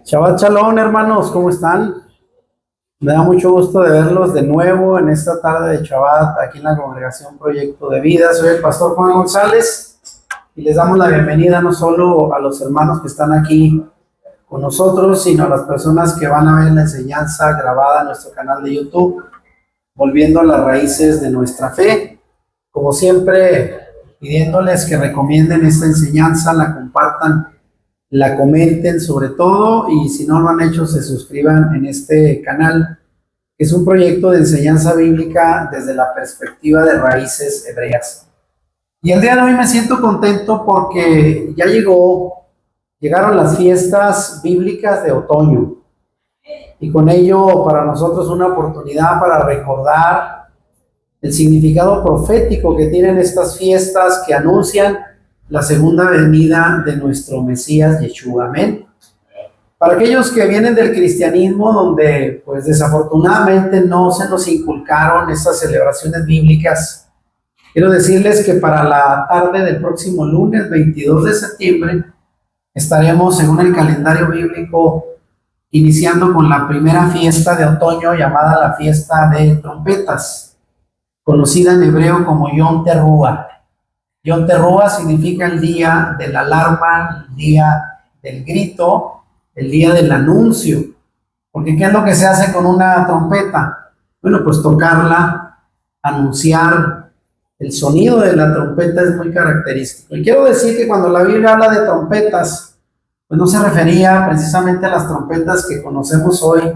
Shabbat Shalom, hermanos, ¿cómo están? Me da mucho gusto de verlos de nuevo en esta tarde de Shabbat aquí en la Congregación Proyecto de Vida. Soy el pastor Juan González y les damos la bienvenida no solo a los hermanos que están aquí con nosotros, sino a las personas que van a ver la enseñanza grabada en nuestro canal de YouTube, volviendo a las raíces de nuestra fe. Como siempre, pidiéndoles que recomienden esta enseñanza, la compartan, la comenten sobre todo, y si no lo han hecho, se suscriban en este canal, que es un proyecto de enseñanza bíblica desde la perspectiva de raíces hebreas. Y el día de hoy me siento contento porque ya llegaron las fiestas bíblicas de otoño, y con ello para nosotros una oportunidad para recordar el significado profético que tienen estas fiestas que anuncian la segunda venida de nuestro Mesías Yeshua. Amén. Para aquellos que vienen del cristianismo, donde pues desafortunadamente no se nos inculcaron estas celebraciones bíblicas, quiero decirles que para la tarde del próximo lunes 22 de septiembre estaremos, según el calendario bíblico, iniciando con la primera fiesta de otoño llamada la fiesta de trompetas, conocida en hebreo como Yom Teruah. Yom Teruah significa el día de la alarma, el día del grito, el día del anuncio. Porque ¿qué es lo que se hace con una trompeta? Bueno, pues tocarla, anunciar. El sonido de la trompeta es muy característico. Y quiero decir que cuando la Biblia habla de trompetas, pues no se refería precisamente a las trompetas que conocemos hoy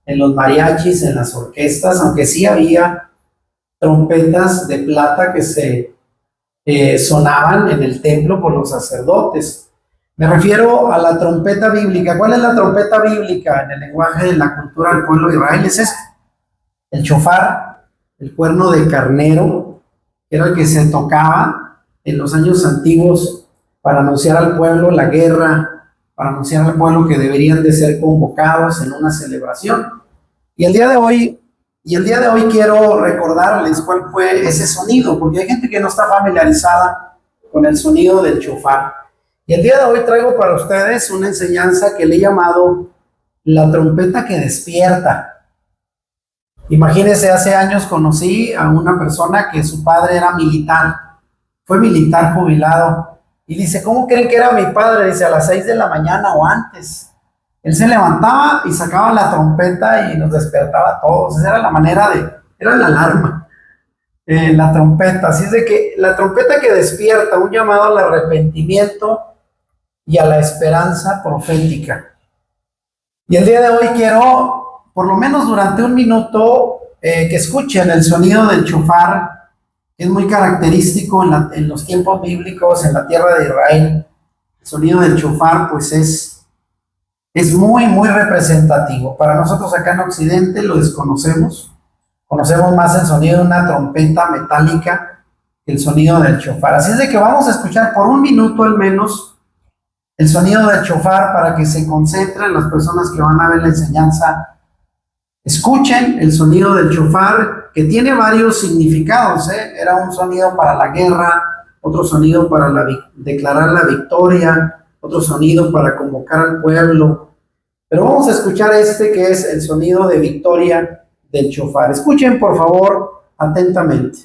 en los mariachis, en las orquestas, aunque sí había trompetas de plata que se sonaban en el templo por los sacerdotes. Me refiero a la trompeta bíblica. ¿Cuál es la trompeta bíblica en el lenguaje de la cultura del pueblo de Israel? Es esto: el shofar, el cuerno de carnero, que era el que se tocaba en los años antiguos para anunciar al pueblo la guerra, para anunciar al pueblo que deberían de ser convocados en una celebración. Y el día de hoy quiero recordarles cuál fue ese sonido, porque hay gente que no está familiarizada con el sonido del shofar. Y el día de hoy traigo para ustedes una enseñanza que le he llamado la trompeta que despierta. Imagínense, hace años conocí a una persona que su padre era militar, fue militar jubilado, y dice: ¿cómo creen que era mi padre? Dice: a las 6 de la mañana o antes. Él se levantaba y sacaba la trompeta y nos despertaba a todos. Esa era la manera era la alarma, la trompeta. Así es de que la trompeta que despierta, un llamado al arrepentimiento y a la esperanza profética. Y el día de hoy quiero, por lo menos durante un minuto, que escuchen el sonido del shofar, que es muy característico en los tiempos bíblicos, en la tierra de Israel. El sonido del shofar, pues es muy, muy representativo. Para nosotros acá en Occidente lo desconocemos. Conocemos más el sonido de una trompeta metálica que el sonido del shofar. Así es de que vamos a escuchar por un minuto al menos el sonido del shofar para que se concentren las personas que van a ver la enseñanza. Escuchen el sonido del shofar, que tiene varios significados. Era un sonido para la guerra, otro sonido para declarar la victoria, otro sonido para convocar al pueblo. Pero vamos a escuchar este, que es el sonido de victoria del shofar. Escuchen, por favor, atentamente.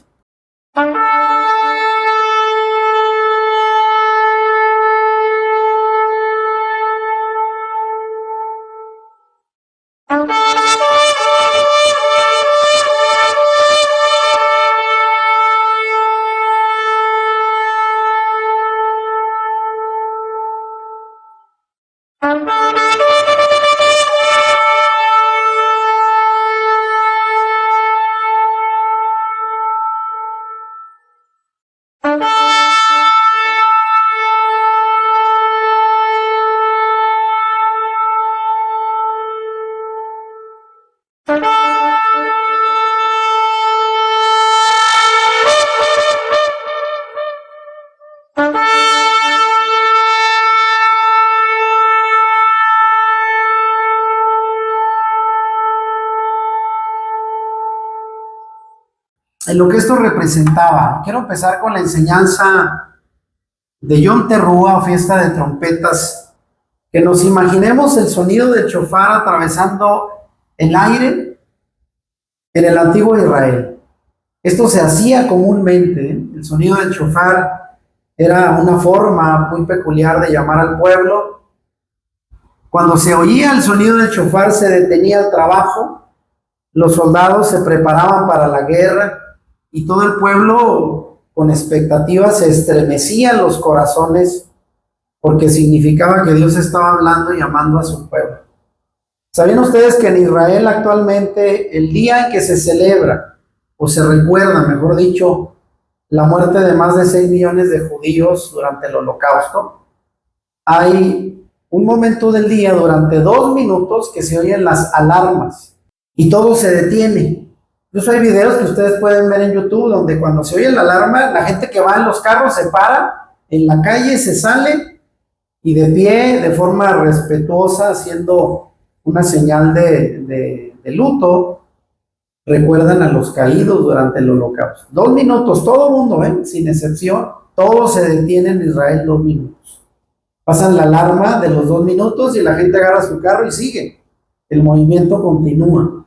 En lo que esto representaba, quiero empezar con la enseñanza de Yom Teruah, o fiesta de trompetas, que nos imaginemos el sonido del shofar atravesando el aire en el antiguo Israel. Esto se hacía comúnmente, ¿eh? El sonido del shofar era una forma muy peculiar de llamar al pueblo. Cuando se oía el sonido del shofar se detenía el trabajo, los soldados se preparaban para la guerra y todo el pueblo con expectativa se estremecían los corazones porque significaba que Dios estaba hablando y llamando a su pueblo. ¿Sabían ustedes que en Israel actualmente el día en que se celebra o se recuerda, mejor dicho, la muerte de más de 6 millones de judíos durante el Holocausto, hay un momento del día durante 2 minutos que se oyen las alarmas y todo se detiene? Incluso hay videos que ustedes pueden ver en YouTube donde cuando se oye la alarma, la gente que va en los carros se para en la calle, se sale y de pie, de forma respetuosa, haciendo una señal de luto, recuerdan a los caídos durante el Holocausto. 2 minutos, todo el mundo, sin excepción, todo se detiene en Israel 2 minutos. Pasan la alarma de los 2 minutos y la gente agarra su carro y sigue. El movimiento continúa.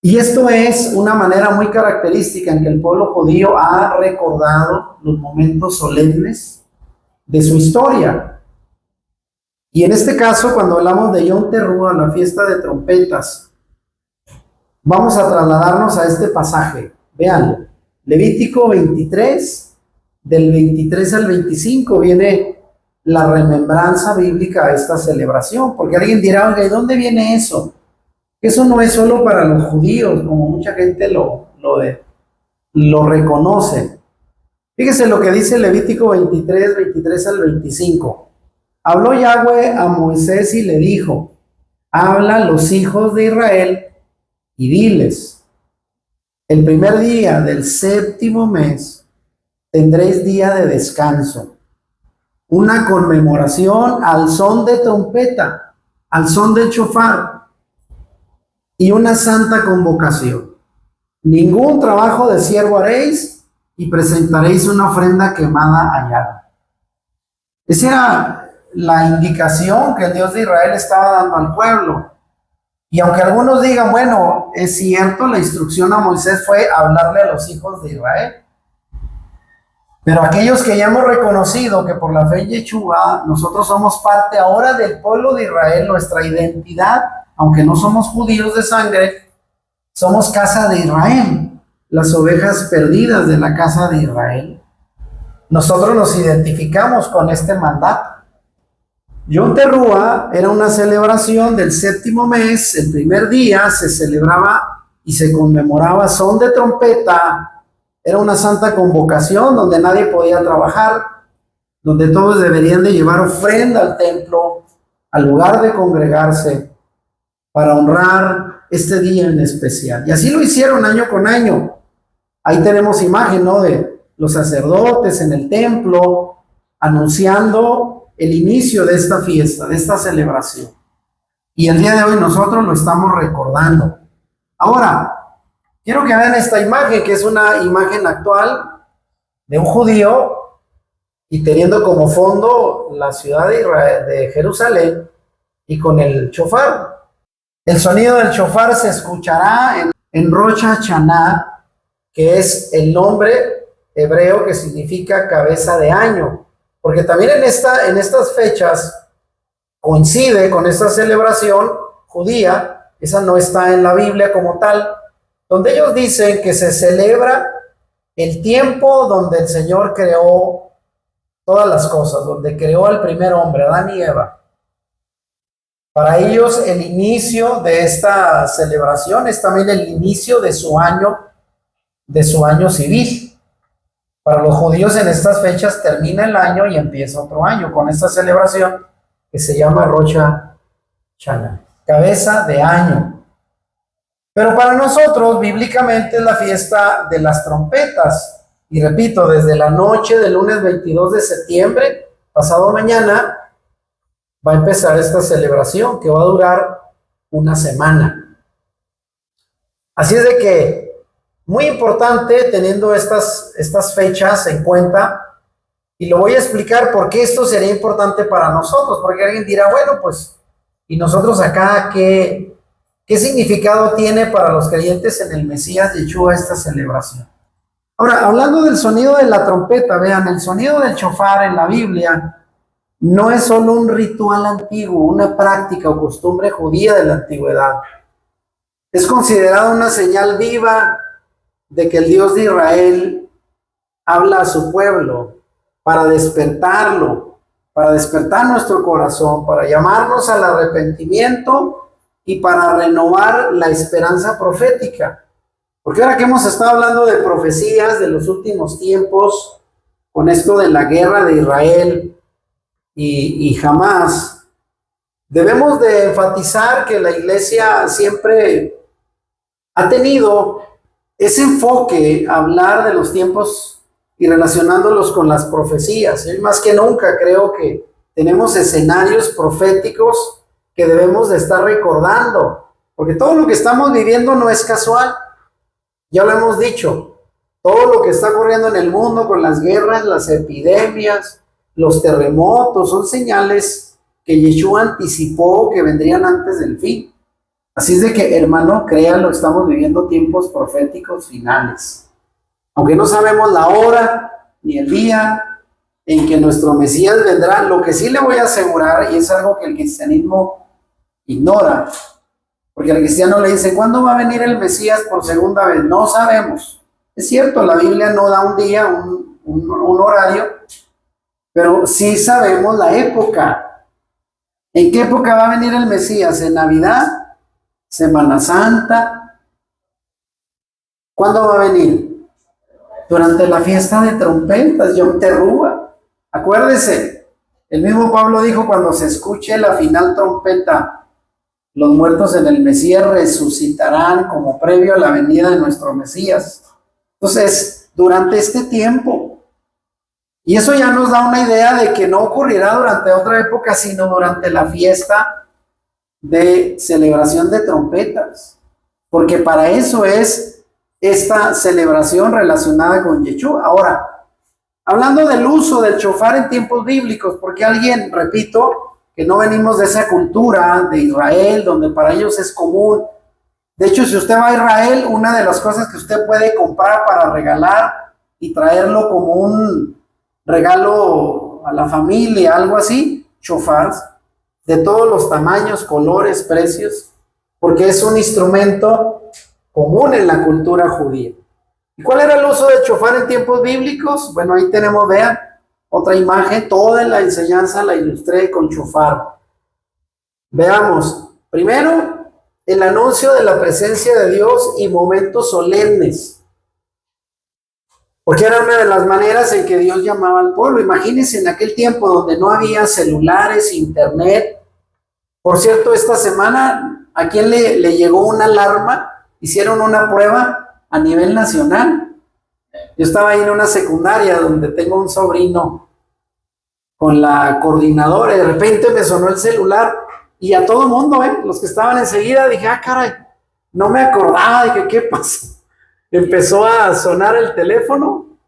Y esto es una manera muy característica en que el pueblo judío ha recordado los momentos solemnes de su historia. Y en este caso, cuando hablamos de Yom Teruah, la fiesta de trompetas, vamos a trasladarnos a este pasaje. Vean, Levítico 23, del 23 al 25 viene la remembranza bíblica a esta celebración, porque alguien dirá, oiga, ¿y dónde viene eso? Eso no es solo para los judíos, como mucha gente lo reconoce. Fíjese lo que dice Levítico 23, 23 al 25. Habló Yahweh a Moisés y le dijo, habla a los hijos de Israel y diles, el primer día del 7º mes tendréis día de descanso, una conmemoración al son de trompeta, al son del shofar, y una santa convocación. Ningún trabajo de siervo haréis y presentaréis una ofrenda quemada a Yahweh. Esa era la indicación que el Dios de Israel estaba dando al pueblo. Y aunque algunos digan, bueno, es cierto, la instrucción a Moisés fue hablarle a los hijos de Israel. Pero aquellos que ya hemos reconocido que por la fe en Yeshua nosotros somos parte ahora del pueblo de Israel, nuestra identidad, aunque no somos judíos de sangre, somos casa de Israel, las ovejas perdidas de la casa de Israel. Nosotros nos identificamos con este mandato. Yom Teruah era una celebración del 7º mes. El primer día se celebraba y se conmemoraba son de trompeta. Era una santa convocación donde nadie podía trabajar, donde todos deberían de llevar ofrenda al templo, al lugar de congregarse, para honrar este día en especial. Y así lo hicieron año con año. Ahí tenemos imagen, ¿no?, de los sacerdotes en el templo anunciando el inicio de esta fiesta, de esta celebración. Y el día de hoy nosotros lo estamos recordando. Ahora, quiero que vean esta imagen, que es una imagen actual de un judío y teniendo como fondo la ciudad de Israel, de Jerusalén, y con el shofar. El sonido del shofar se escuchará en Rosh Hashanah, que es el nombre hebreo que significa cabeza de año, porque también en estas fechas coincide con esta celebración judía, esa no está en la Biblia como tal, donde ellos dicen que se celebra el tiempo donde el Señor creó todas las cosas, donde creó al primer hombre, Adán y Eva. Para ellos el inicio de esta celebración es también el inicio de su año civil. Para los judíos en estas fechas termina el año y empieza otro año con esta celebración que se llama Rosh Hashanah, cabeza de año. Pero para nosotros, bíblicamente, es la fiesta de las trompetas. Y repito, desde la noche del lunes 22 de septiembre, pasado mañana, va a empezar esta celebración que va a durar una semana. Así es de que, muy importante teniendo estas fechas en cuenta, y lo voy a explicar por qué esto sería importante para nosotros, porque alguien dirá, bueno, pues, ¿y nosotros acá qué significado tiene para los creyentes en el Mesías Yeshua esta celebración? Ahora, hablando del sonido de la trompeta, vean, el sonido del shofar en la Biblia no es solo un ritual antiguo, una práctica o costumbre judía de la antigüedad. Es considerado una señal viva de que el Dios de Israel habla a su pueblo para despertarlo, para despertar nuestro corazón, para llamarnos al arrepentimiento y para renovar la esperanza profética. Porque ahora que hemos estado hablando de profecías de los últimos tiempos, con esto de la guerra de Israel y Hamás, debemos de enfatizar que la iglesia siempre ha tenido ese enfoque a hablar de los tiempos y relacionándolos con las profecías. Y más que nunca creo que tenemos escenarios proféticos que debemos de estar recordando, porque todo lo que estamos viviendo no es casual. Ya lo hemos dicho, todo lo que está ocurriendo en el mundo con las guerras, las epidemias, los terremotos, son señales que Yeshua anticipó que vendrían antes del fin. Así es de que, hermano, créanlo, estamos viviendo tiempos proféticos finales. Aunque no sabemos la hora ni el día en que nuestro Mesías vendrá, lo que sí le voy a asegurar, y es algo que el cristianismo ignora, porque al cristiano le dicen, ¿cuándo va a venir el Mesías por segunda vez? No sabemos. Es cierto, la Biblia no da un día, un horario, pero sí sabemos la época. ¿En qué época va a venir el Mesías? ¿En Navidad? ¿Semana Santa? ¿Cuándo va a venir? Durante la fiesta de trompetas, Yom Teruah. Acuérdese, el mismo Pablo dijo, cuando se escuche la final trompeta, los muertos en el Mesías resucitarán como previo a la venida de nuestro Mesías. Entonces, durante este tiempo, y eso ya nos da una idea de que no ocurrirá durante otra época, sino durante la fiesta de celebración de trompetas, porque para eso es esta celebración relacionada con Yeshua. Ahora, hablando del uso del shofar en tiempos bíblicos, porque alguien, repito, que no venimos de esa cultura de Israel, donde para ellos es común. De hecho, si usted va a Israel, una de las cosas que usted puede comprar para regalar y traerlo como un regalo a la familia, algo así, shofars, de todos los tamaños, colores, precios, porque es un instrumento común en la cultura judía. ¿Y cuál era el uso del shofar en tiempos bíblicos? Bueno, ahí tenemos, vean, otra imagen, toda la enseñanza la ilustré con shofar. Veamos, primero, el anuncio de la presencia de Dios y momentos solemnes, porque era una de las maneras en que Dios llamaba al pueblo. Imagínense en aquel tiempo donde no había celulares, internet. Por cierto, esta semana, ¿a quién le llegó una alarma? Hicieron una prueba a nivel nacional. Yo estaba ahí en una secundaria donde tengo un sobrino con la coordinadora y de repente me sonó el celular y a todo mundo, los que estaban enseguida, dije, caray, no me acordaba, dije, ¿qué pasó? Empezó a sonar el teléfono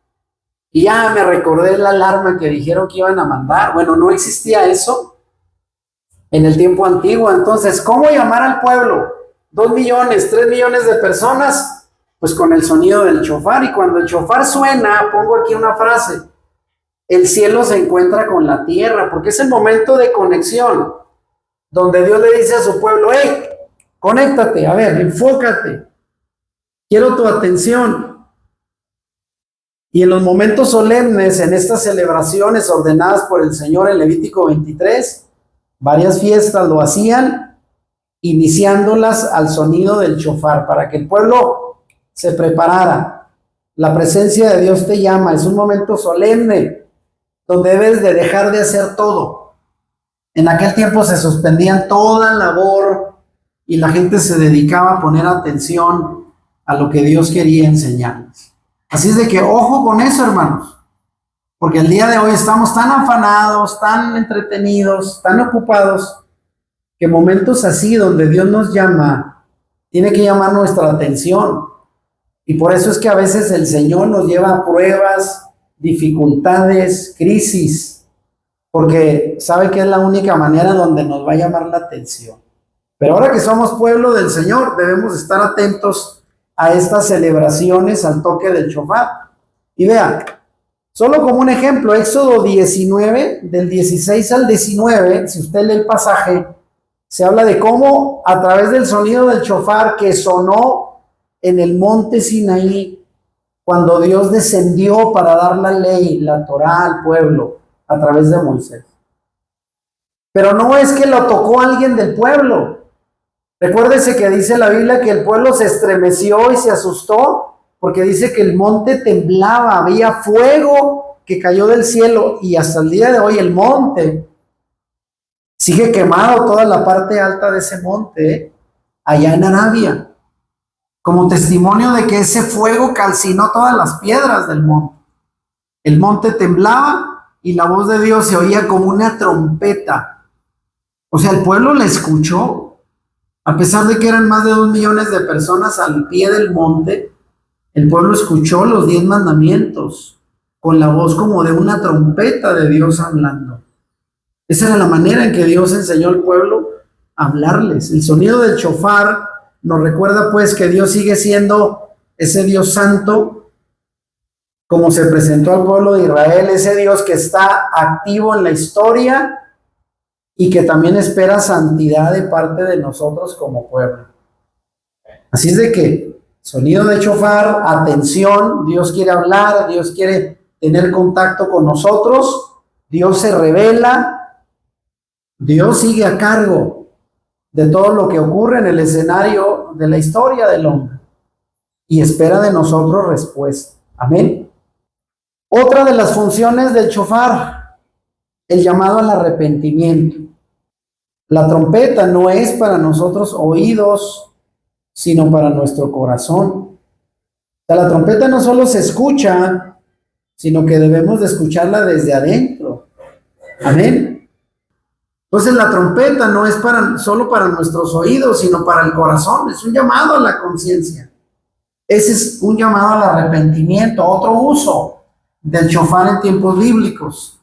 y ya me recordé la alarma que dijeron que iban a mandar. Bueno, no existía eso en el tiempo antiguo. Entonces, ¿cómo llamar al pueblo? 2 millones, 3 millones de personas, pues con el sonido del shofar. Y cuando el shofar suena, pongo aquí una frase, el cielo se encuentra con la tierra, porque es el momento de conexión, donde Dios le dice a su pueblo, hey, conéctate, a ver, enfócate, quiero tu atención. Y en los momentos solemnes, en estas celebraciones ordenadas por el Señor en Levítico 23, varias fiestas lo hacían, iniciándolas al sonido del shofar, para que el pueblo se preparara. La presencia de Dios te llama, es un momento solemne donde debes de dejar de hacer todo. En aquel tiempo se suspendían toda labor y la gente se dedicaba a poner atención a lo que Dios quería enseñarles. Así es de que ojo con eso, hermanos, porque el día de hoy estamos tan afanados, tan entretenidos, tan ocupados, que momentos así donde Dios nos llama, tiene que llamar nuestra atención. Y por eso es que a veces el Señor nos lleva a pruebas, dificultades, crisis, porque sabe que es la única manera donde nos va a llamar la atención. Pero ahora que somos pueblo del Señor, debemos estar atentos a estas celebraciones, al toque del shofar. Y vean, solo como un ejemplo, Éxodo 19, del 16 al 19, si usted lee el pasaje, se habla de cómo a través del sonido del shofar que sonó en el monte Sinaí, cuando Dios descendió para dar la ley, la Torá al pueblo, a través de Moisés. Pero no es que lo tocó alguien del pueblo. Recuérdese que dice la Biblia que el pueblo se estremeció y se asustó, porque dice que el monte temblaba, había fuego que cayó del cielo, y hasta el día de hoy el monte sigue quemado, toda la parte alta de ese monte, allá en Arabia, como testimonio de que ese fuego calcinó todas las piedras del monte. El monte temblaba y la voz de Dios se oía como una trompeta. O sea, el pueblo la escuchó, a pesar de que eran más de 2 millones de personas al pie del monte. El pueblo escuchó los 10 mandamientos con la voz como de una trompeta de Dios hablando. Esa era la manera en que Dios enseñó al pueblo a hablarles. El sonido del shofar nos recuerda pues que Dios sigue siendo ese Dios santo, como se presentó al pueblo de Israel, ese Dios que está activo en la historia y que también espera santidad de parte de nosotros como pueblo. Así es de que, sonido de shofar, atención, Dios quiere hablar, Dios quiere tener contacto con nosotros, Dios se revela, Dios sigue a cargo de todo lo que ocurre en el escenario de la historia del hombre y espera de nosotros respuesta. Amén. Otra de las funciones del shofar, el llamado al arrepentimiento. La trompeta no es para nosotros oídos, sino para nuestro corazón. O sea, la trompeta no solo se escucha, sino que debemos de escucharla desde adentro. Amén. Entonces la trompeta no es solo para nuestros oídos, sino para el corazón. Es un llamado a la conciencia. Ese es un llamado al arrepentimiento, otro uso del shofar en tiempos bíblicos.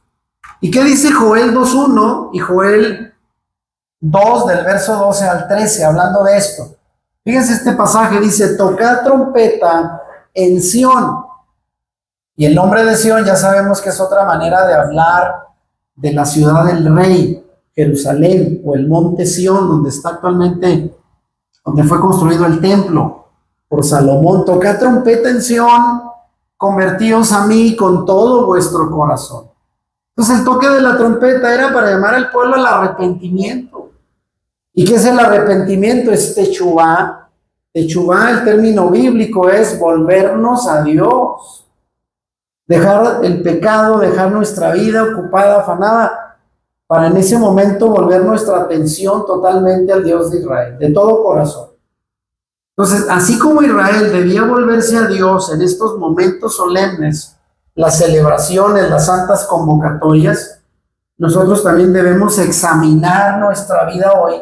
¿Y qué dice Joel 2:1 y Joel 2 del verso 12 al 13 hablando de esto? Fíjense este pasaje, dice: tocad trompeta en Sión. Y el nombre de Sión ya sabemos que es otra manera de hablar de la ciudad del rey, Jerusalén, o el monte Sión, donde está actualmente, donde fue construido el templo por Salomón. Tocad trompeta en Sión, convertíos a mí con todo vuestro corazón. Entonces el toque de la trompeta era para llamar al pueblo al arrepentimiento. ¿Y qué es el arrepentimiento? Es techubá. Techubá, el término bíblico, es volvernos a Dios. Dejar el pecado, dejar nuestra vida ocupada, afanada, para en ese momento volver nuestra atención totalmente al Dios de Israel, de todo corazón. Entonces, así como Israel debía volverse a Dios en estos momentos solemnes, las celebraciones, las santas convocatorias, nosotros también debemos examinar nuestra vida hoy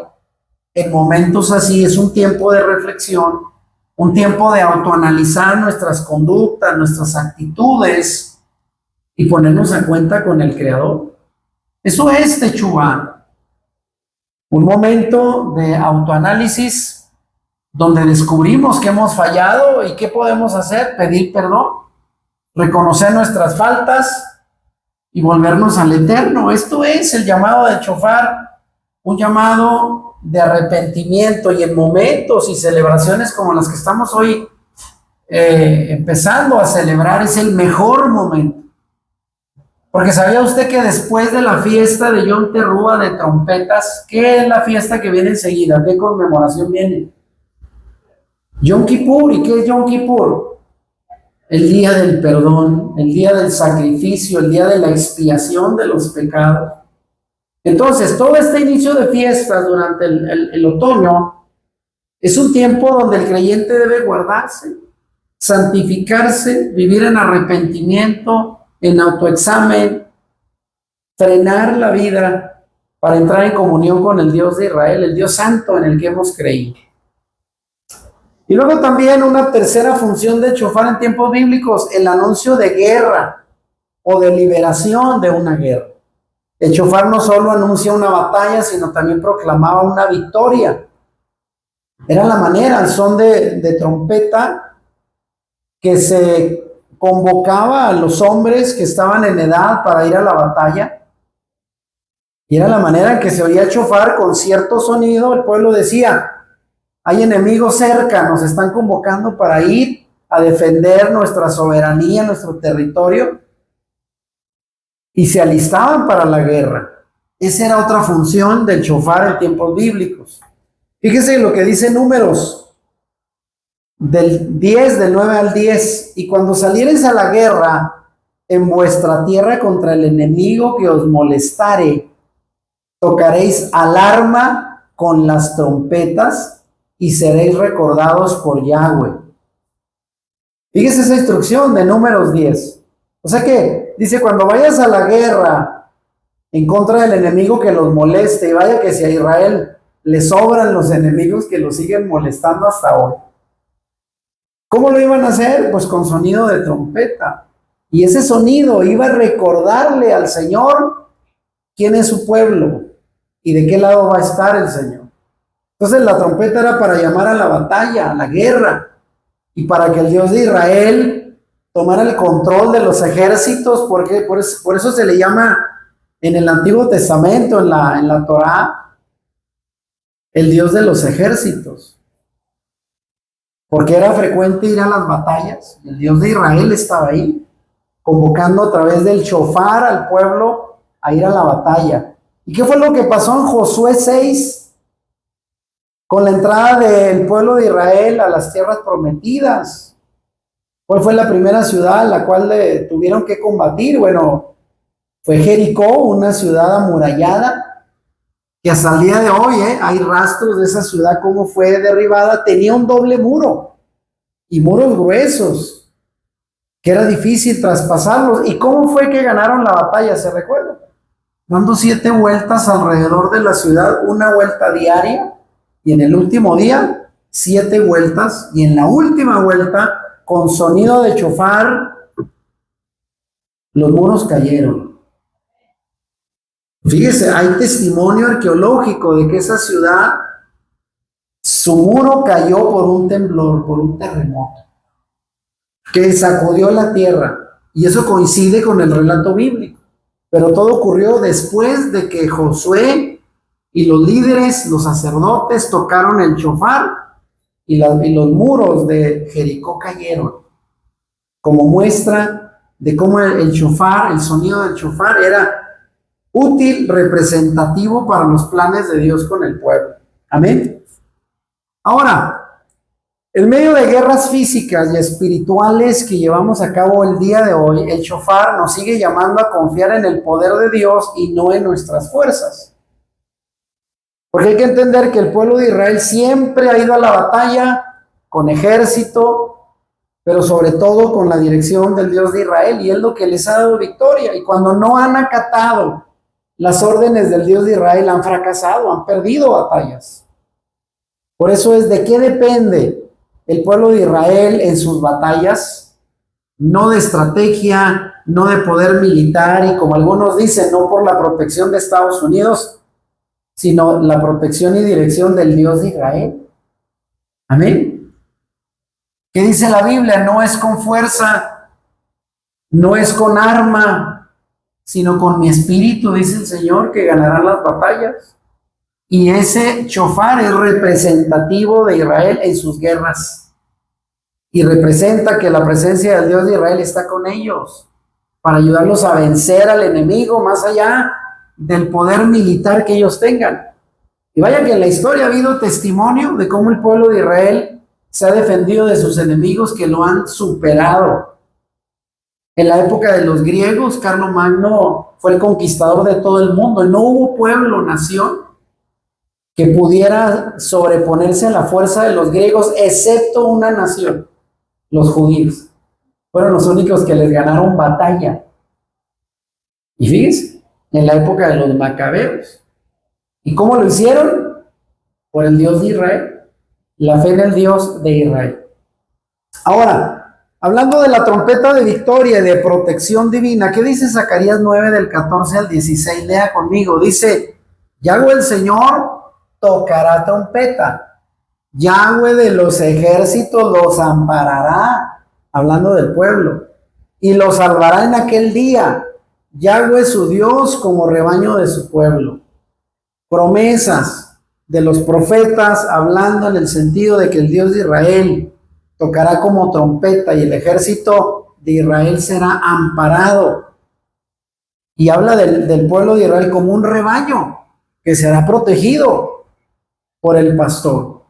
en momentos así. Es un tiempo de reflexión, un tiempo de autoanalizar nuestras conductas, nuestras actitudes y ponernos a cuenta con el Creador. Eso es techubá, un momento de autoanálisis donde descubrimos que hemos fallado y qué podemos hacer: pedir perdón, reconocer nuestras faltas y volvernos al Eterno. Esto es el llamado de shofar, un llamado de arrepentimiento, y en momentos y celebraciones como las que estamos hoy empezando a celebrar es el mejor momento. Porque ¿sabía usted que después de la fiesta de Yom Teruah de trompetas, qué es la fiesta que viene enseguida? ¿Qué conmemoración viene? Yom Kippur. ¿Y qué es Yom Kippur? el día del perdón, el día del sacrificio, el día de la expiación de los pecados. Entonces, todo este inicio de fiestas durante el otoño es un tiempo donde el creyente debe guardarse, santificarse, vivir en arrepentimiento, en autoexamen, frenar la vida para entrar en comunión con el Dios de Israel, el Dios santo en el que hemos creído. Y luego también una tercera función de shofar en tiempos bíblicos, el anuncio de guerra o de liberación de una guerra. El shofar no solo anuncia una batalla, sino también proclamaba una victoria. Era la manera, al son de trompeta, que se convocaba a los hombres que estaban en edad para ir a la batalla. Y era la manera en que se oía el shofar con cierto sonido. El pueblo decía: hay enemigos cerca, nos están convocando para ir a defender nuestra soberanía, nuestro territorio. Y se alistaban para la guerra. Esa era otra función del shofar en tiempos bíblicos. Fíjese lo que dice Números del 10, del 9 al 10. Y cuando saliereis a la guerra en vuestra tierra contra el enemigo que os molestare, tocaréis alarma con las trompetas y seréis recordados por Yahweh. Fíjese esa instrucción de Números 10. O sea que dice: cuando vayas a la guerra en contra del enemigo que los moleste, y vaya que si a Israel le sobran los enemigos que los siguen molestando hasta hoy. ¿Cómo lo iban a hacer? Pues con sonido de trompeta. Y ese sonido iba a recordarle al Señor quién es su pueblo y de qué lado va a estar el Señor. Entonces la trompeta era para llamar a la batalla, a la guerra, y para que el Dios de Israel tomara el control de los ejércitos, porque por eso se le llama en el Antiguo Testamento, en la Torá, el Dios de los ejércitos. Porque era frecuente ir a las batallas. El Dios de Israel estaba ahí, convocando a través del shofar al pueblo a ir a la batalla. ¿Y qué fue lo que pasó en Josué 6? Con la entrada del pueblo de Israel a las tierras prometidas. ¿Cuál fue la primera ciudad en la cual tuvieron que combatir? Bueno, fue Jericó, una ciudad amurallada, que hasta el día de hoy hay rastros de esa ciudad, cómo fue derribada. Tenía un doble muro y muros gruesos, que era difícil traspasarlos. ¿Y cómo fue que ganaron la batalla? ¿Se recuerda? Dando 7 vueltas alrededor de la ciudad, una vuelta diaria, y en el último día 7 vueltas, y en la última vuelta, con sonido de shofar, los muros cayeron. Fíjese, hay testimonio arqueológico de que esa ciudad, su muro cayó por un temblor, por un terremoto, que sacudió la tierra. Y eso coincide con el relato bíblico. Pero todo ocurrió después de que Josué y los líderes, los sacerdotes, tocaron el shofar, y los muros de Jericó cayeron, como muestra de cómo el shofar, el sonido del shofar, era útil, representativo para los planes de Dios con el pueblo. Amén. Ahora, en medio de guerras físicas y espirituales que llevamos a cabo el día de hoy, el shofar nos sigue llamando a confiar en el poder de Dios y no en nuestras fuerzas. Porque hay que entender que el pueblo de Israel siempre ha ido a la batalla con ejército, pero sobre todo con la dirección del Dios de Israel, y es lo que les ha dado victoria. Y cuando no han acatado las órdenes del Dios de Israel, han fracasado, han perdido batallas. Por eso es de qué depende el pueblo de Israel en sus batallas, no de estrategia, no de poder militar, y como algunos dicen, no por la protección de Estados Unidos, sino la protección y dirección del Dios de Israel. Amén. ¿Qué dice la Biblia? No es con fuerza, no es con arma, sino con mi espíritu, dice el Señor, que ganarán las batallas. Y ese shofar es representativo de Israel en sus guerras. Y representa que la presencia del Dios de Israel está con ellos, para ayudarlos a vencer al enemigo, más allá del poder militar que ellos tengan. Y vaya que en la historia ha habido testimonio de cómo el pueblo de Israel se ha defendido de sus enemigos, que lo han superado En la época de los griegos, Carlomagno fue el conquistador de todo el mundo y no hubo pueblo, nación, que pudiera sobreponerse a la fuerza de los griegos, excepto una nación, los judíos. Fueron los únicos que les ganaron batalla. Y fíjense, en la época de los macabeos. ¿Y cómo lo hicieron? Por el Dios de Israel, la fe en el Dios de Israel. Ahora, hablando de la trompeta de victoria y de protección divina, ¿qué dice Zacarías 9 del 14 al 16? Lea conmigo, dice, Yahweh el Señor tocará trompeta, Yahweh de los ejércitos los amparará, hablando del pueblo, y los salvará en aquel día, Yahweh su Dios como rebaño de su pueblo. Promesas de los profetas hablando en el sentido de que el Dios de Israel tocará como trompeta y el ejército de Israel será amparado. Y habla del pueblo de Israel como un rebaño que será protegido por el pastor.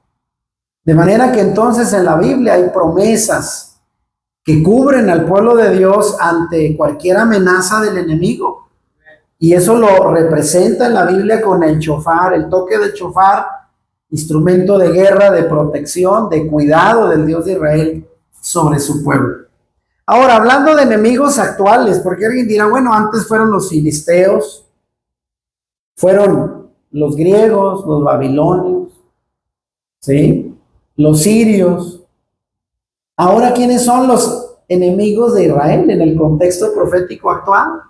De manera que entonces en la Biblia hay promesas que cubren al pueblo de Dios ante cualquier amenaza del enemigo. Y eso lo representa en la Biblia con el shofar, el toque del shofar, instrumento de guerra, de protección, de cuidado del Dios de Israel sobre su pueblo. Ahora, hablando de enemigos actuales, porque alguien dirá, bueno, antes fueron los filisteos, fueron los griegos, los babilonios, ¿sí? Los sirios. Ahora, ¿quiénes son los enemigos de Israel en el contexto profético actual?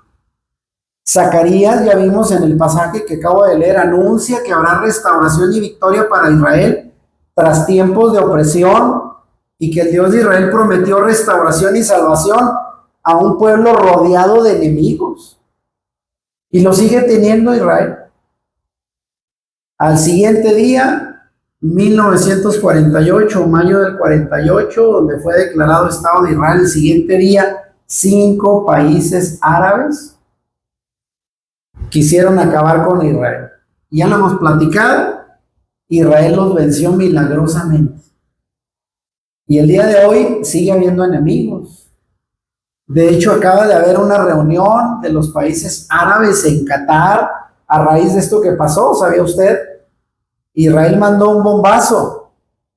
Zacarías, ya vimos en el pasaje que acabo de leer, anuncia que habrá restauración y victoria para Israel tras tiempos de opresión y que el Dios de Israel prometió restauración y salvación a un pueblo rodeado de enemigos. Y lo sigue teniendo Israel. Al siguiente día, 1948, mayo del 48, donde fue declarado Estado de Israel, el siguiente día, 5 países árabes quisieron acabar con Israel. Ya lo hemos platicado, Israel los venció milagrosamente. Y el día de hoy sigue habiendo enemigos. De hecho, acaba de haber una reunión de los países árabes en Qatar a raíz de esto que pasó, ¿sabía usted? Israel mandó un bombazo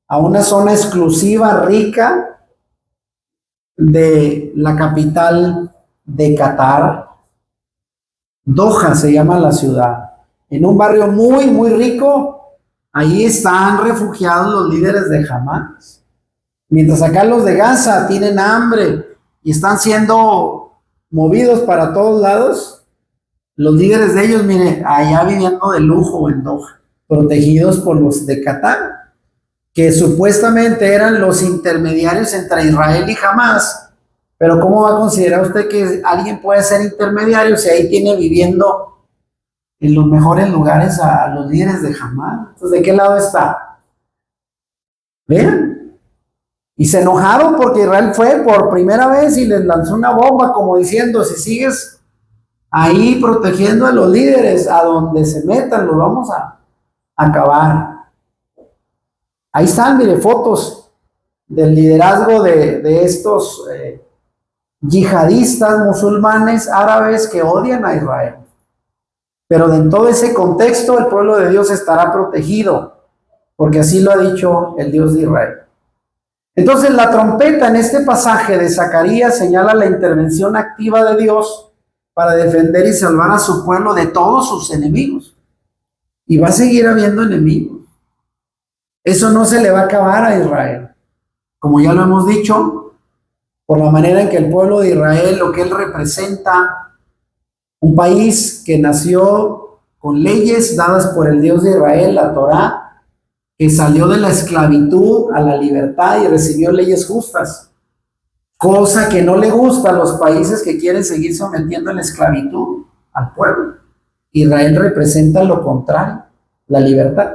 a una zona exclusiva, rica, de la capital de Qatar. Doha se llama la ciudad. En un barrio muy, muy rico, ahí están refugiados los líderes de Hamas. Mientras acá los de Gaza tienen hambre y están siendo movidos para todos lados, los líderes de ellos, mire, allá viviendo de lujo en Doha, protegidos por los de Qatar, que supuestamente eran los intermediarios entre Israel y Hamas. Pero ¿cómo va a considerar usted que alguien puede ser intermediario si ahí tiene viviendo en los mejores lugares a los líderes de Hamas? Entonces, ¿de qué lado está? Vean. Y se enojaron porque Israel fue por primera vez y les lanzó una bomba como diciendo, si sigues ahí protegiendo a los líderes, a donde se metan, los vamos a acabar. Ahí están, mire, fotos del liderazgo de estos yihadistas musulmanes árabes que odian a Israel. Pero en todo ese contexto el pueblo de Dios estará protegido, porque así lo ha dicho el Dios de Israel. Entonces la trompeta en este pasaje de Zacarías señala la intervención activa de Dios para defender y salvar a su pueblo de todos sus enemigos. Y va a seguir habiendo enemigos. Eso no se le va a acabar a Israel. Como ya lo hemos dicho, por la manera en que el pueblo de Israel, lo que él representa, un país que nació con leyes dadas por el Dios de Israel, la Torá, que salió de la esclavitud a la libertad y recibió leyes justas, cosa que no le gusta a los países que quieren seguir sometiendo en la esclavitud al pueblo. Israel representa lo contrario, la libertad.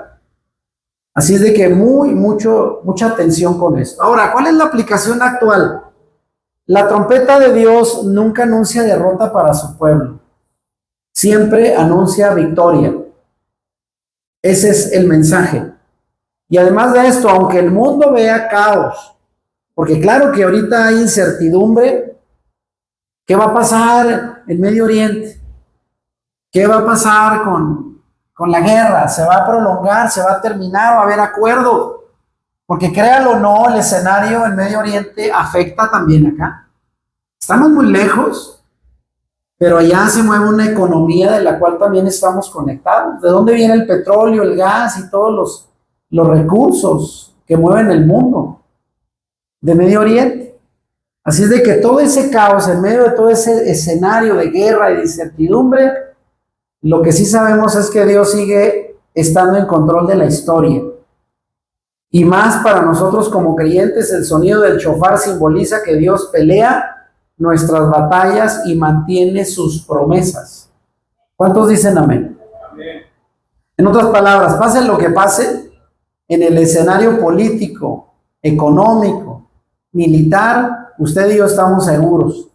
Así es de que mucha atención con esto. Ahora, ¿cuál es la aplicación actual? La trompeta de Dios nunca anuncia derrota para su pueblo, siempre anuncia victoria. Ese es el mensaje. Y además de esto, aunque el mundo vea caos, porque claro que ahorita hay incertidumbre, ¿Qué va a pasar en Medio Oriente? ¿Qué va a pasar con la guerra? ¿Se va a prolongar? ¿Se va a terminar? ¿Va a haber acuerdo? Porque créalo o no, el escenario en Medio Oriente afecta también acá. Estamos muy lejos, pero allá se mueve una economía de la cual también estamos conectados. ¿De dónde viene el petróleo, el gas y todos los recursos que mueven el mundo? De Medio Oriente. Así es de que todo ese caos, en medio de todo ese escenario de guerra y de incertidumbre, lo que sí sabemos es que Dios sigue estando en control de la historia. Y más para nosotros como creyentes, el sonido del shofar simboliza que Dios pelea nuestras batallas y mantiene sus promesas. ¿Cuántos dicen amén? Amén. En otras palabras, pase lo que pase en el escenario político, económico, militar, usted y yo estamos seguros.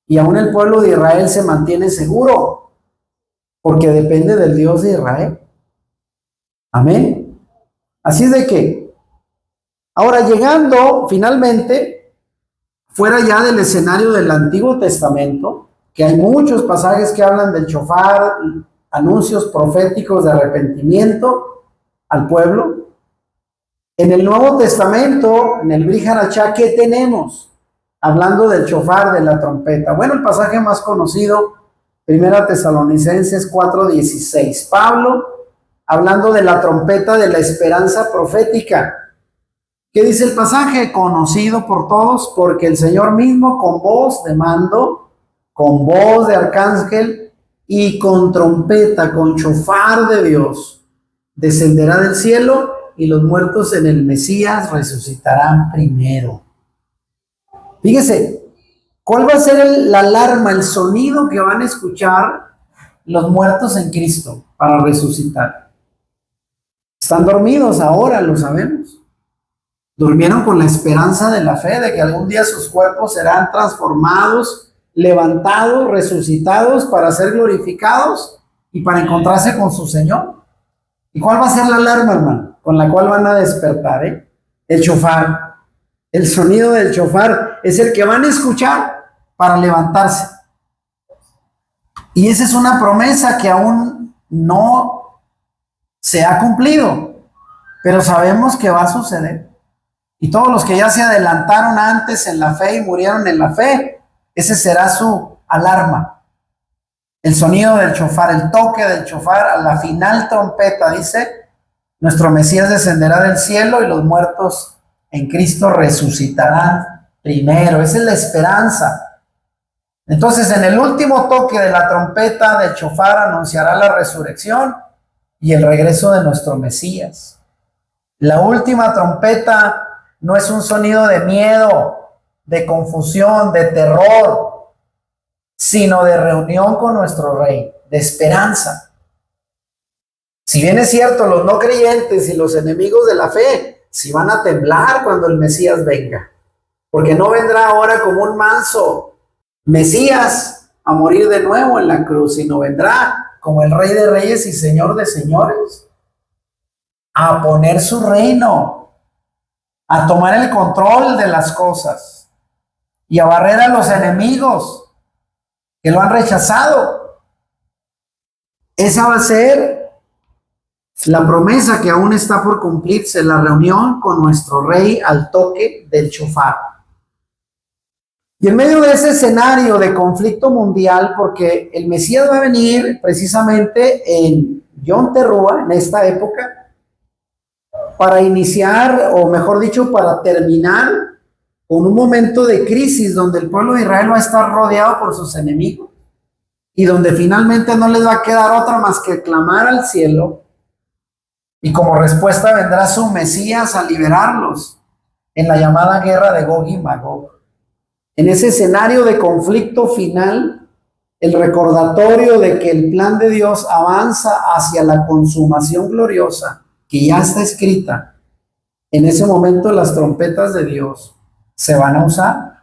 Y aún el pueblo de Israel se mantiene seguro, porque depende del Dios de Israel. Amén. Así es de que, ahora llegando finalmente, fuera ya del escenario del Antiguo Testamento, que hay muchos pasajes que hablan del shofar, anuncios proféticos de arrepentimiento al pueblo. En el Nuevo Testamento, en el Brit Hadashah, ¿qué tenemos? Hablando del shofar, de la trompeta. Bueno, el pasaje más conocido, Primera Tesalonicenses 4:16. Pablo, hablando de la trompeta de la esperanza profética. ¿Qué dice el pasaje? Conocido por todos, porque el Señor mismo con voz de mando, con voz de arcángel y con trompeta, con shofar de Dios, descenderá del cielo y los muertos en el Mesías resucitarán primero. Fíjese, ¿cuál va a ser la alarma, el sonido que van a escuchar los muertos en Cristo para resucitar? Están dormidos ahora, lo sabemos. Durmieron con la esperanza de la fe de que algún día sus cuerpos serán transformados, levantados, resucitados para ser glorificados y para encontrarse con su Señor. ¿Y cuál va a ser la alarma, hermano? Con la cual van a despertar, el shofar. El sonido del shofar es el que van a escuchar para levantarse. Y esa es una promesa que aún no se ha cumplido, pero sabemos que va a suceder. Y todos los que ya se adelantaron antes en la fe y murieron en la fe, ese será su alarma. El sonido del shofar, el toque del shofar, a la final trompeta, dice, nuestro Mesías descenderá del cielo y los muertos en Cristo resucitarán primero. Esa es la esperanza. Entonces, en el último toque de la trompeta del shofar anunciará la resurrección y el regreso de nuestro Mesías. La última trompeta no es un sonido de miedo, de confusión, de terror, sino de reunión con nuestro Rey, de esperanza. Si bien es cierto, los no creyentes y los enemigos de la fe, si van a temblar cuando el Mesías venga, porque no vendrá ahora como un manso Mesías a morir de nuevo en la cruz, sino vendrá como el Rey de Reyes y Señor de Señores, a poner su reino, a tomar el control de las cosas y a barrer a los enemigos que lo han rechazado. Esa va a ser la promesa que aún está por cumplirse, la reunión con nuestro Rey al toque del shofar. Y en medio de ese escenario de conflicto mundial, porque el Mesías va a venir precisamente en Yom Teruah, en esta época, para iniciar, o mejor dicho, para terminar con un momento de crisis donde el pueblo de Israel va a estar rodeado por sus enemigos y donde finalmente no les va a quedar otra más que clamar al cielo, y como respuesta vendrá su Mesías a liberarlos en la llamada guerra de Gog y Magog. En ese escenario de conflicto final, el recordatorio de que el plan de Dios avanza hacia la consumación gloriosa que ya está escrita, en ese momento las trompetas de Dios se van a usar.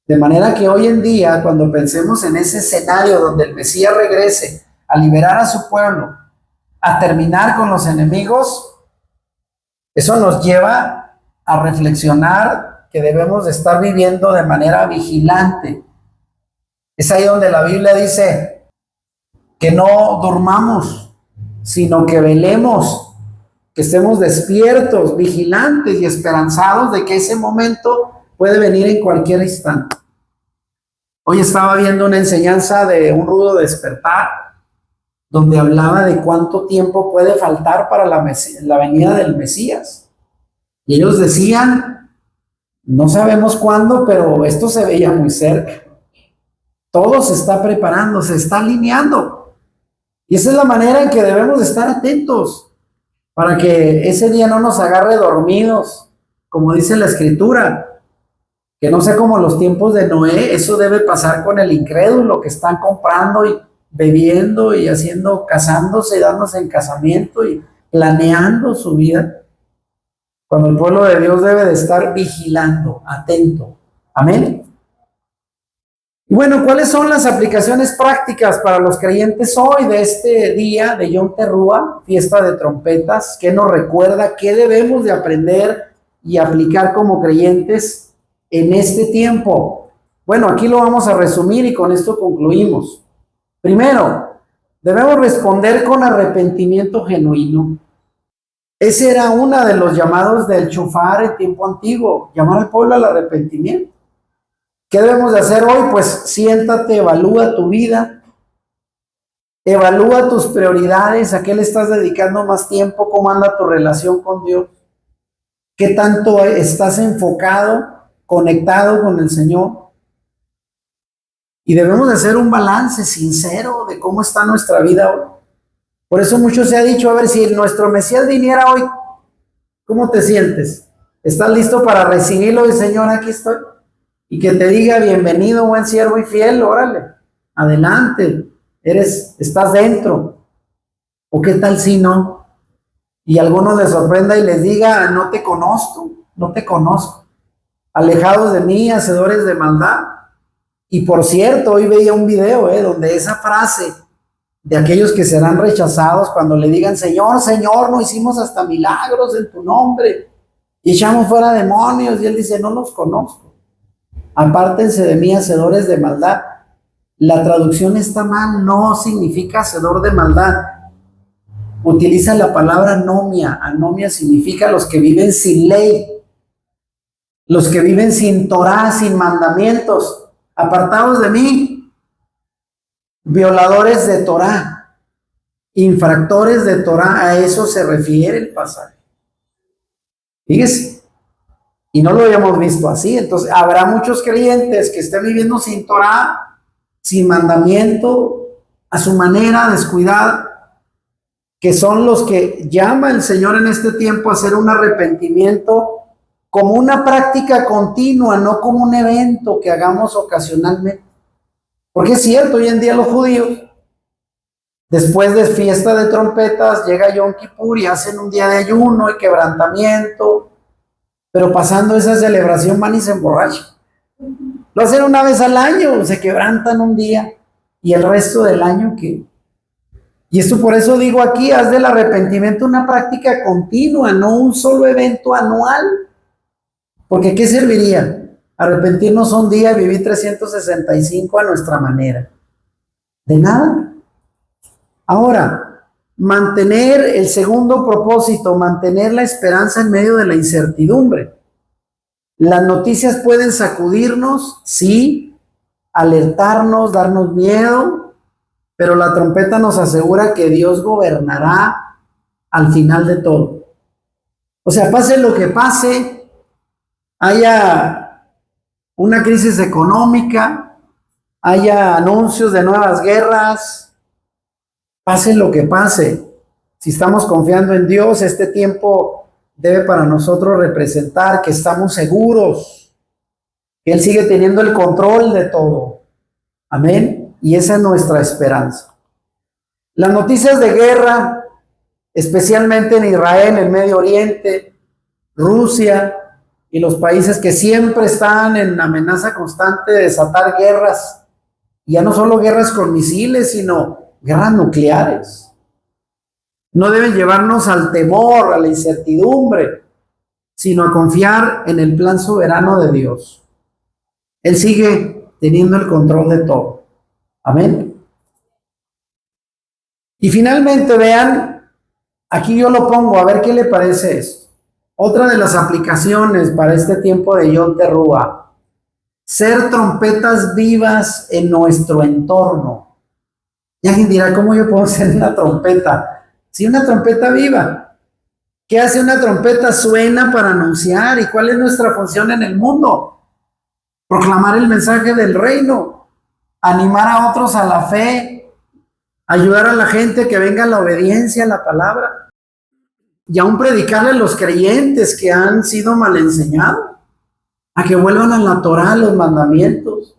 De manera que hoy en día, cuando pensemos en ese escenario donde el Mesías regrese a liberar a su pueblo, a terminar con los enemigos, eso nos lleva a reflexionar que debemos de estar viviendo de manera vigilante Es ahí donde la Biblia dice que no durmamos, sino que velemos, que estemos despiertos, vigilantes y esperanzados de que ese momento puede venir en cualquier instante. Hoy estaba viendo una enseñanza de un rudo despertar, donde hablaba de cuánto tiempo puede faltar para la venida del Mesías. Y ellos decían, no sabemos cuándo, pero esto se veía muy cerca. Todo se está preparando, se está alineando. Y esa es la manera en que debemos de estar atentos, para que ese día no nos agarre dormidos, como dice la Escritura, que no sea como los tiempos de Noé. Eso debe pasar con el incrédulo, que están comprando y bebiendo y haciendo, casándose y dándose en casamiento y planeando su vida, cuando el pueblo de Dios debe de estar vigilando, atento. Amén. Y bueno, ¿cuáles son las aplicaciones prácticas para los creyentes hoy de este día de Yom Teruah, fiesta de trompetas? ¿Qué nos recuerda? ¿Qué debemos de aprender y aplicar como creyentes en este tiempo? Bueno, aquí lo vamos a resumir y con esto concluimos. Primero, debemos responder con arrepentimiento genuino. Ese era uno de los llamados del shofar en tiempo antiguo, llamar al pueblo al arrepentimiento. ¿Qué debemos de hacer hoy? Pues siéntate, evalúa tu vida, evalúa tus prioridades, a qué le estás dedicando más tiempo, cómo anda tu relación con Dios, qué tanto estás enfocado, conectado con el Señor. Y debemos de hacer un balance sincero de cómo está nuestra vida hoy. Por eso mucho se ha dicho, a ver, si nuestro Mesías viniera hoy, ¿cómo te sientes? ¿Estás listo para recibirlo? Y Señor, aquí estoy. Y que te diga, bienvenido, buen siervo y fiel, órale, adelante, estás dentro. ¿O qué tal si no? Y a algunos les sorprenda y les diga, no te conozco. Alejados de mí, hacedores de maldad. Y por cierto, hoy veía un video, donde esa frase de aquellos que serán rechazados cuando le digan, Señor, Señor, no hicimos hasta milagros en tu nombre y echamos fuera demonios, y él dice, no los conozco. Apártense de mí, hacedores de maldad. La traducción está mal, no significa hacedor de maldad. Utiliza la palabra anomia. Anomia significa los que viven sin ley, los que viven sin Torah, sin mandamientos, apartados de mí, violadores de Torah, infractores de Torah. A eso se refiere el pasaje. Fíjese, y no lo habíamos visto así. Entonces habrá muchos creyentes que estén viviendo sin Torah, sin mandamiento, a su manera, descuidada, que son los que llama el Señor en este tiempo a hacer un arrepentimiento como una práctica continua, no como un evento que hagamos ocasionalmente. Porque es cierto, hoy en día los judíos, después de fiesta de trompetas, llega Yom Kippur y hacen un día de ayuno y quebrantamiento, pero pasando esa celebración van y se emborrachan. Lo hacen una vez al año, se quebrantan un día, y el resto del año, ¿qué? Y esto por eso digo aquí, haz del arrepentimiento una práctica continua, no un solo evento anual. Porque ¿qué serviría? Arrepentirnos un día y vivir 365 a nuestra manera. De nada. Ahora, mantener el segundo propósito, mantener la esperanza en medio de la incertidumbre. Las noticias pueden sacudirnos, sí, alertarnos, darnos miedo, pero la trompeta nos asegura que Dios gobernará al final de todo. O sea, pase lo que pase, haya una crisis económica, haya anuncios de nuevas guerras, pase lo que pase, si estamos confiando en Dios, este tiempo debe para nosotros representar que estamos seguros, que Él sigue teniendo el control de todo. Amén. Y esa es nuestra esperanza. Las noticias de guerra, especialmente en Israel, el Medio Oriente, Rusia y los países que siempre están en amenaza constante de desatar guerras, y ya no solo guerras con misiles, sino guerras nucleares, no deben llevarnos al temor, a la incertidumbre, sino a confiar en el plan soberano de Dios. Él sigue teniendo el control de todo. Amén. Y finalmente vean, aquí yo lo pongo, a ver qué le parece esto. Otra de las aplicaciones para este tiempo de Yom Teruah, ser trompetas vivas en nuestro entorno. Y alguien dirá, ¿cómo yo puedo ser una trompeta? Sí, una trompeta viva. ¿Qué hace una trompeta? Suena para anunciar. ¿Y cuál es nuestra función en el mundo? Proclamar el mensaje del reino, animar a otros a la fe, ayudar a la gente que venga a la obediencia a la palabra y aún predicarle a los creyentes que han sido mal enseñados, a que vuelvan a la Torá, a los mandamientos.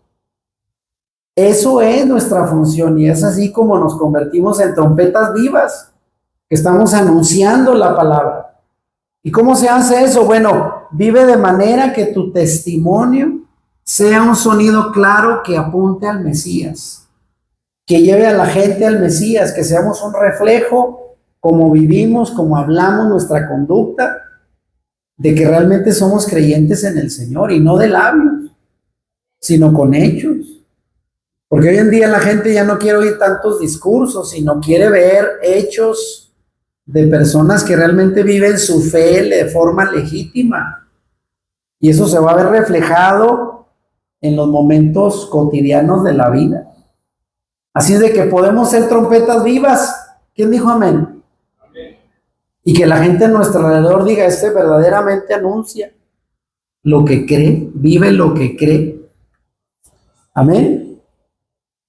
Eso es nuestra función y es así como nos convertimos en trompetas vivas, que estamos anunciando la palabra. ¿Y cómo se hace eso? Bueno, vive de manera que tu testimonio sea un sonido claro que apunte al Mesías, que lleve a la gente al Mesías, que seamos un reflejo, como vivimos, como hablamos, nuestra conducta, de que realmente somos creyentes en el Señor y no de labios, sino con hechos. Porque hoy en día la gente ya no quiere oír tantos discursos, sino quiere ver hechos de personas que realmente viven su fe de forma legítima. Y eso se va a ver reflejado en los momentos cotidianos de la vida. Así de que podemos ser trompetas vivas. ¿Quién dijo amén? Y que la gente a nuestro alrededor diga, este verdaderamente anuncia lo que cree, vive lo que cree. Amén.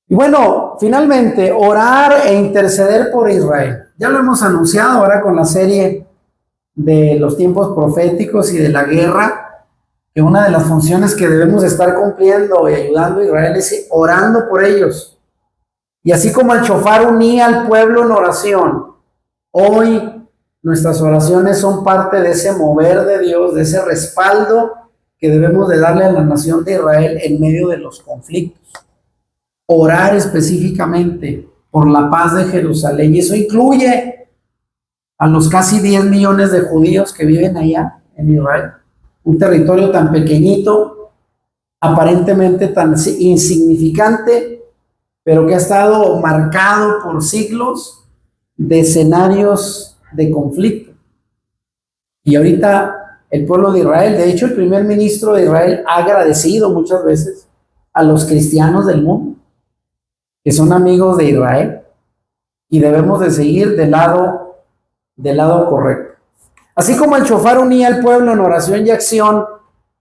Y bueno, finalmente, orar e interceder por Israel. Ya lo hemos anunciado ahora con la serie de los tiempos proféticos y de la guerra, que una de las funciones que debemos estar cumpliendo y ayudando a Israel es orando por ellos. Y así como el shofar unía al pueblo en oración, hoy nuestras oraciones son parte de ese mover de Dios, de ese respaldo que debemos de darle a la nación de Israel en medio de los conflictos. Orar específicamente por la paz de Jerusalén, y eso incluye a los casi 10 millones de judíos que viven allá en Israel, un territorio tan pequeñito, aparentemente tan insignificante, pero que ha estado marcado por siglos de escenarios de conflicto. Y ahorita el pueblo de Israel, de hecho el primer ministro de Israel ha agradecido muchas veces a los cristianos del mundo, que son amigos de Israel, y debemos de seguir del lado correcto. Así como el shofar unía al pueblo en oración y acción,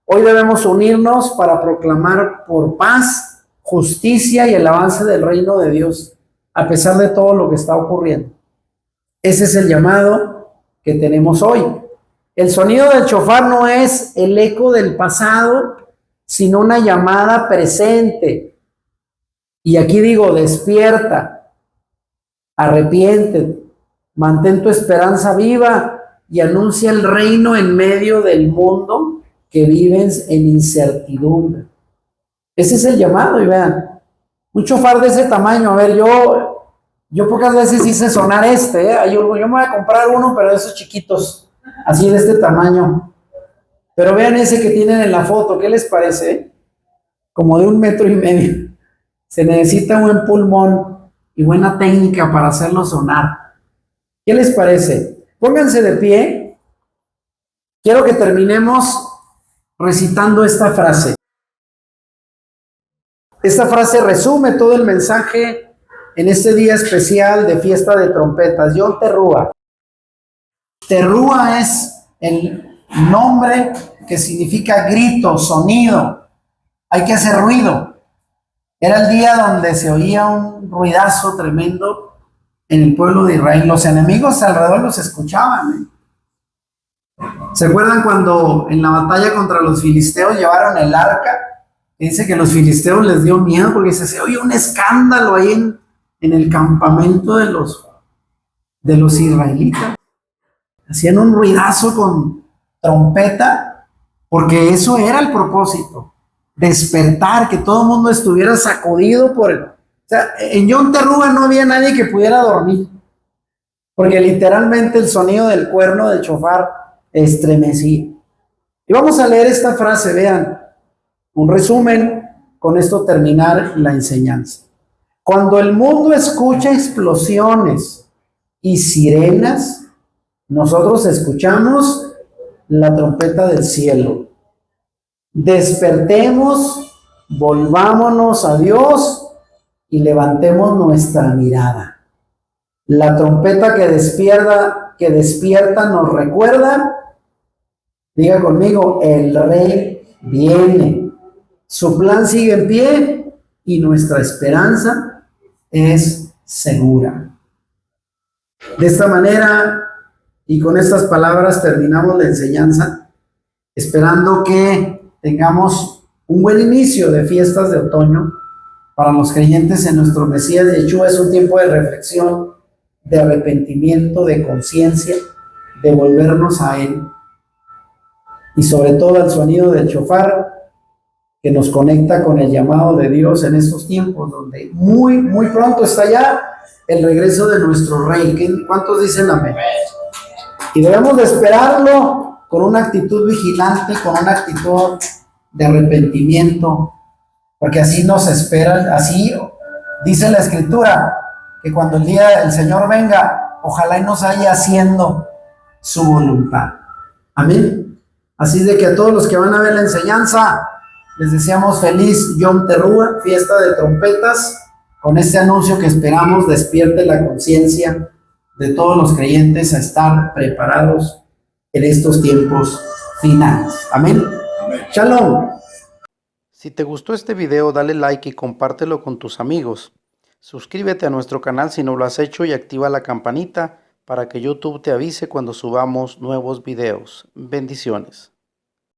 hoy debemos unirnos para proclamar por paz, justicia y el avance del reino de Dios, a pesar de todo lo que está ocurriendo. Ese es el llamado que tenemos hoy. El sonido del shofar no es el eco del pasado, sino una llamada presente. Y aquí digo, despierta, arrepiéntete, mantén tu esperanza viva y anuncia el reino en medio del mundo que vives en incertidumbre. Ese es el llamado, y vean, un shofar de ese tamaño. A ver, yo pocas veces hice sonar yo me voy a comprar uno, pero de esos chiquitos, así de este tamaño. Pero vean ese que tienen en la foto, ¿qué les parece? Como de 1,5 metros. Se necesita un buen pulmón y buena técnica para hacerlo sonar. ¿Qué les parece? Pónganse de pie. Quiero que terminemos recitando esta frase. Esta frase resume todo el mensaje en este día especial de fiesta de trompetas. Yom Teruah. Teruah es el nombre que significa grito, sonido. Hay que hacer ruido. Era el día donde se oía un ruidazo tremendo en el pueblo de Israel. Los enemigos alrededor los escuchaban. ¿Se acuerdan cuando en la batalla contra los filisteos llevaron el arca? Dice que los filisteos les dio miedo porque se oye un escándalo ahí en el campamento de los israelitas. Hacían un ruidazo con trompeta, porque eso era el propósito, despertar, que todo el mundo estuviera sacudido por el... O sea, en Yom Teruah no había nadie que pudiera dormir, porque literalmente el sonido del cuerno del shofar estremecía. Y vamos a leer esta frase, vean, un resumen, con esto terminar la enseñanza. Cuando el mundo escucha explosiones y sirenas, nosotros escuchamos la trompeta del cielo. Despertemos, volvámonos a Dios y levantemos nuestra mirada. La trompeta que despierta nos recuerda, diga conmigo, el rey viene. Su plan sigue en pie y nuestra esperanza es segura. De esta manera y con estas palabras terminamos la enseñanza, esperando que tengamos un buen inicio de fiestas de otoño para los creyentes en nuestro Mesías Yeshua. Es un tiempo de reflexión, de arrepentimiento, de conciencia, de volvernos a Él y sobre todo al sonido del shofar que nos conecta con el llamado de Dios en estos tiempos donde muy pronto está ya el regreso de nuestro Rey. ¿Cuántos dicen amén? Y debemos de esperarlo con una actitud vigilante, con una actitud de arrepentimiento, porque así nos esperan, así dice la Escritura, que cuando el día del Señor venga, ojalá y nos haya haciendo su voluntad. Amén. Así de que a todos los que van a ver la enseñanza, les deseamos feliz Yom Teruah, fiesta de trompetas, con este anuncio que esperamos despierte la conciencia de todos los creyentes a estar preparados en estos tiempos finales. Amén. Amén. Shalom. Si te gustó este video, dale like y compártelo con tus amigos. Suscríbete a nuestro canal si no lo has hecho y activa la campanita para que YouTube te avise cuando subamos nuevos videos. Bendiciones.